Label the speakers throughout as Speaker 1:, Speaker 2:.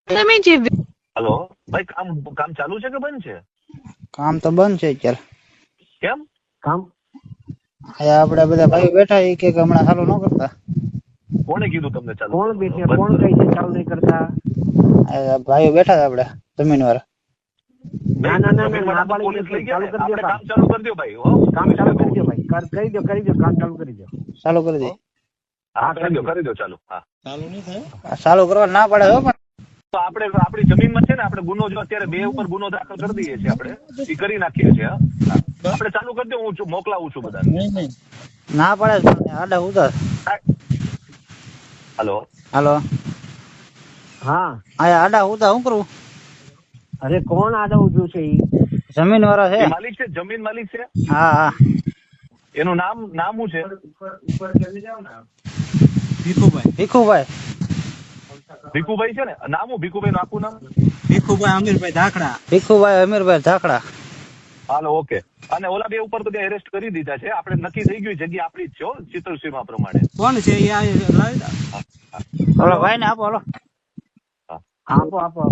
Speaker 1: તમે જે
Speaker 2: હલો ભાઈ, કામ કામ ચાલુ છે કે બંધ છે?
Speaker 3: કામ તો બંધ છે અત્યારે.
Speaker 2: કેમ?
Speaker 4: કામ
Speaker 3: અહીંયા આપણે બધા ભાઈઓ બેઠા એ કે હમણાં ચાલુ ન કરતા.
Speaker 2: કોણે કીધું તમને ચાલુ?
Speaker 4: કોણ બેઠે
Speaker 2: બંધ
Speaker 4: કોણ
Speaker 2: કરો.
Speaker 4: કઈ છે ચાલુ નહીં કરતા?
Speaker 3: આ ભાઈઓ બેઠા હતા આપણે જમીન વાળા.
Speaker 4: ના ના ના
Speaker 2: જમીન
Speaker 4: ના
Speaker 2: વાળા
Speaker 4: પાડી
Speaker 2: પોલીસ
Speaker 4: દે,
Speaker 2: લઈ ગયા
Speaker 4: ચાલુ
Speaker 2: ને?
Speaker 4: કરી દો
Speaker 2: આપણે
Speaker 4: કામ.
Speaker 2: કામ ચાલુ કરી દો ભાઈ. હો,
Speaker 4: કામ ચાલુ કરી દો ભાઈ, કરી દો કામ ચાલુ કરી દો.
Speaker 3: ચાલુ કરી દે.
Speaker 2: હા, કરી દો ચાલુ. હા,
Speaker 3: ચાલુ કરવા ના પડે હો પણ.
Speaker 2: તો આપણે આપણી જમીનમાં છે ને, આપણે ગુનો જો અત્યારે 2 ઉપર ગુનો દાખલ કરી દઈએ છીએ, આપણે એ કરી નાખીએ છીએ. હા, આપણે ચાલુ કરી દો, હું મોકલાવું છું બધાને.
Speaker 3: ના પડે છે, આડા ઉધર.
Speaker 2: હલો,
Speaker 3: હાલો
Speaker 4: હા,
Speaker 3: આયા આડા ઉધર શું કરવું?
Speaker 4: અરે કોણ આડા ઉભું છે ઈ?
Speaker 3: જમીન વાળા છે.
Speaker 2: એ માલિક છે, જમીન માલિક છે.
Speaker 3: હા હા.
Speaker 2: એનું નામ શું છે?
Speaker 3: ભીખુભાઈ.
Speaker 2: ભીખુભાઈ છે ને? નામ શું ભીખુભાઈ નું આખું નામ?
Speaker 3: ભીખુભાઈ અમીરભાઈ ધાકડા.
Speaker 2: હાલો, ઓકે. અને ઓલા 2 ઉપર તો એરેસ્ટ કરી દીધા છે. આપણે નક્કી થઈ ગયું, જગ્યા આપણી જ છે, ચિત્રસીમા પ્રમાણે.
Speaker 3: કોણ છે? હાલો ભાઈ ને આપો. હાલો
Speaker 4: આપો.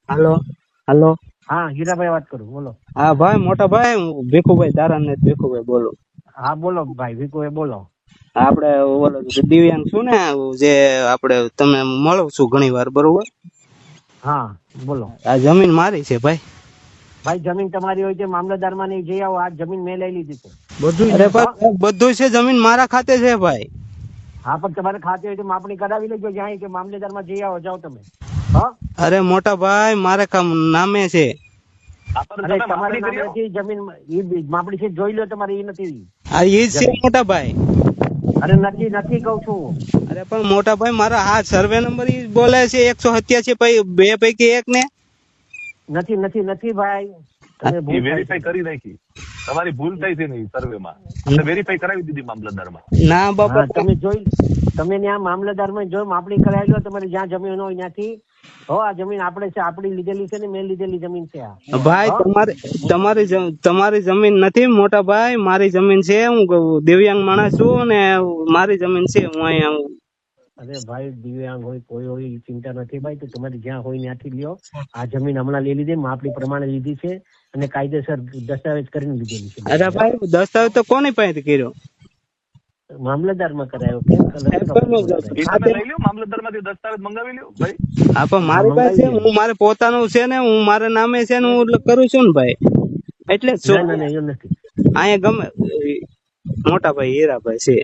Speaker 3: હાલો હાલો.
Speaker 4: હા, હીરાભાઈ વાત કરું, બોલો.
Speaker 3: હા ભાઈ, મોટા ભાઈ, હું ભીખુભાઈ તારાનાથ ભીખુભાઈ બોલું.
Speaker 4: હા બોલો ભાઈ, વિકોએ બોલો.
Speaker 3: આપણે ઓલો દિવ્યાંગ છું ને, જે આપણે તમે મળો છું ઘણી વાર, બરોબર?
Speaker 4: હા બોલો.
Speaker 3: આ જમીન મારી છે ભાઈ.
Speaker 4: ભાઈ જમીન તમારી હોય છે, મામલતદારમાં નહીં જઈ આવો. આ જમીન મેં લઈ લીધી છે.
Speaker 3: અરે ભાઈ, બધું છે, જમીન મારા ખાતે છે ભાઈ.
Speaker 4: હા, પણ તમારે ખાતે હોય તો માપણી કરાવી લેજો. જ્યાં કે મામલેદારમાં જઈ આવો, જાઓ તમે. હા,
Speaker 3: અરે મોટા ભાઈ, મારે નામે છે.
Speaker 4: અરે તમારે નામે નથી જમીન, ઈ માપણી છે, જોઈ લો તમારે. ઈ નથી.
Speaker 3: આ ઈ જ છે મોટા ભાઈ.
Speaker 4: અરે નથી કઉ છું.
Speaker 3: અરે પણ મોટા ભાઈ, મારા આ સર્વે નંબર ઈ બોલે છે 187 2 પૈકી 1 ને.
Speaker 4: નથી ભાઈ, તમે ભૂલ
Speaker 2: વેરીફાઈ કરી નાખી. તમારી ભૂલ થઈ છે ને સર્વેમાં. આપણે વેરીફાઈ કરાવી દીધી મામલતદારમાં.
Speaker 3: ના બાપા,
Speaker 4: હા, તમે ત્યાં મામલતદારમાં જો માપણી કરાવી લો. તમારી જ્યાં જમીન હોય ત્યાંથી. આ જમીન આપણે છે, આપણી લીધેલી છે ને, મેં લીધેલી જમીન છે આ.
Speaker 3: ભાઈ તમારી જમીન નથી મોટા ભાઈ, મારી જમીન છે. હું દિવ્યાંગ માણસ છું ને મારી જમીન છે. હું અહીંયા.
Speaker 4: અરે ભાઈ, દિવ્યાંગ હોય કોઈ હોય એ ચિંતા નથી ભાઈ. તો તમારી જ્યાં હોય ત્યાંથી લ્યો. આ જમીન હમણાં લઈ લીધી, માપણી પ્રમાણે લીધી છે અને કાયદેસર દસ્તાવેજ કરીને લીધેલી છે.
Speaker 3: અરે ભાઈ, દસ્તાવેજ તો કોની પાસેથી કર્યો?
Speaker 4: મામલતદારમાં કરાયો. કેમ
Speaker 2: લઈ લ્યો, મામલતદારમાંથી દસ્તાવેજ મંગાવી લ્યો ભાઈ.
Speaker 3: હા, પણ મારી પાસે હું મારે પોતાનું છે ને, હું મારા નામે છે ને, હું કરું છું ને ભાઈ. એટલે જ
Speaker 4: ના એવું નથી.
Speaker 3: અહીંયા ગમે મોટા ભાઈ હીરાભાઈ છે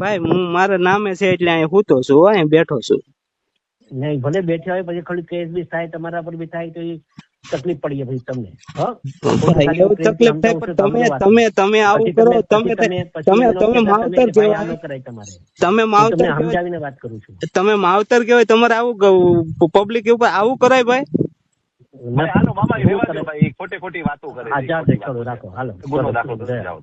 Speaker 3: ભાઈ, હું મારા નામે છે એટલે અહીંયા હૂતો છું, અહીંયા બેઠો છું.
Speaker 4: નહીં, ભલે બેઠા હોય, પછી ખાલી કેસ બી થાય તમારા પર બી થાય તો એ તકલીફ પડી ભાઈ તમને.
Speaker 3: એવું તકલીફ થાય, પણ તમે આવું કરો. તમે માવતર કહેવાય. તમે માવતર
Speaker 4: સમજાવીને વાત કરું છું.
Speaker 3: તમે માવતર કહેવાય. તમારે આવું પબ્લિક ઉપર આવું કરાય ભાઈ?
Speaker 2: હાલો મામા, રહેવા દો ભાઈ, ખોટી વાતો કરે.
Speaker 4: હા, જાઓ, રાખો, હાલો.
Speaker 2: ગુનો દાખલ કરો, જાઓ.